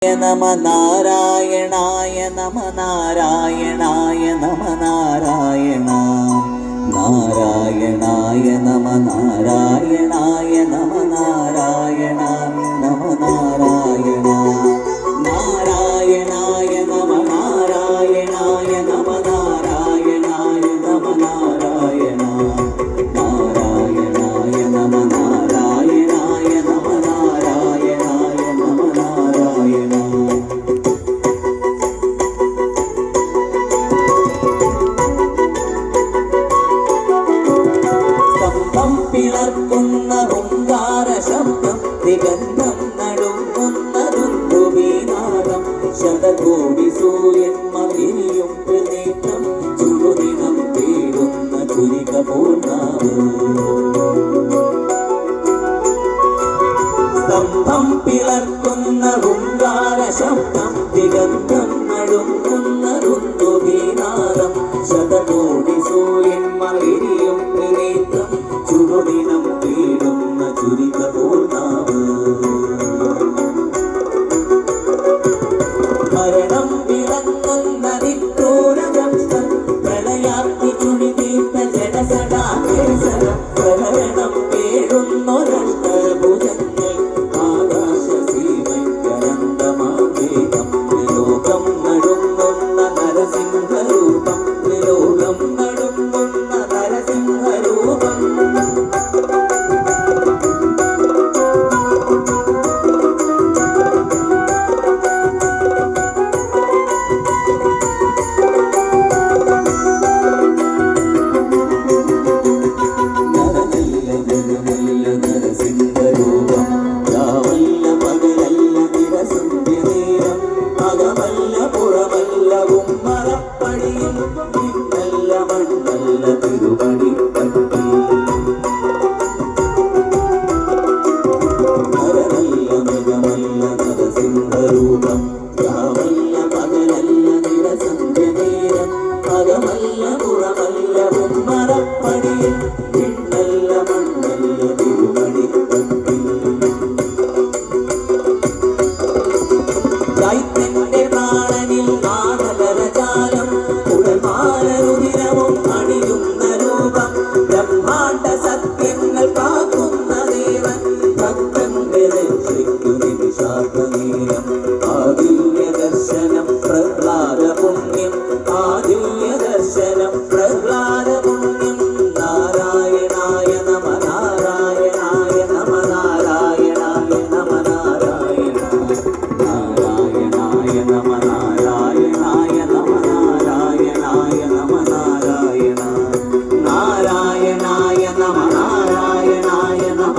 നമ നാരായണായ നമ നാരായണായ നമ നാരായണ നാരായണായ നമ നാരായണായ നമ നാരായണ നമ നാരായണ നാരായണായ നമ നാരായണായ നമ നാരായണായ നമ നാരായണ നാരായണായ നമ നാരായണായ നമ നാരായണായ നമ നാരായണ. സ്തംഭം പിളർക്കുന്ന ഹുങ്കാര ശബ്ദം ദിഗന്ധം നടുങ്ങുന്നതുണ്ടുബീനാദം ശതകോടി സൂര്യന്മതിരിയും പ്രനേത്രം ചുടുദിനം തേടുന്ന ചുരിക പൂർണ്ണാവ്. സ്തംഭം പിളർക്കുന്ന ഹുങ്കാര ശബ്ദം ദിഗന്ധം നടുങ്ങുന്നതുണ്ടുബീനാദം ശതകോടി സൂര്യന്മതിരിയും പ്രനേത്രം ചുടുദിനം തേടുന്ന ചുരിക പൂർണ്ണാവ്. മരണം വിളങ്ങുന്ന നിക്രൂരദംഷ്ടം പ്രളയാഗ്നി ചുഴിതീർത്ത ജഡസടാകേസരം പ്രഹരണം പേടുന്നൊരഷ്ടഭുജങ്ങൾ ആകാശസീമയ്ക്കനന്തമാവേഗം ത്രിലോകം നടുങ്ങുന്ന നരസിംഹരൂപം ത്രിലോകം നടുങ്ങുന്ന നരസിംഹരൂപം. നാരായണായ നമ നാരായണായ നമ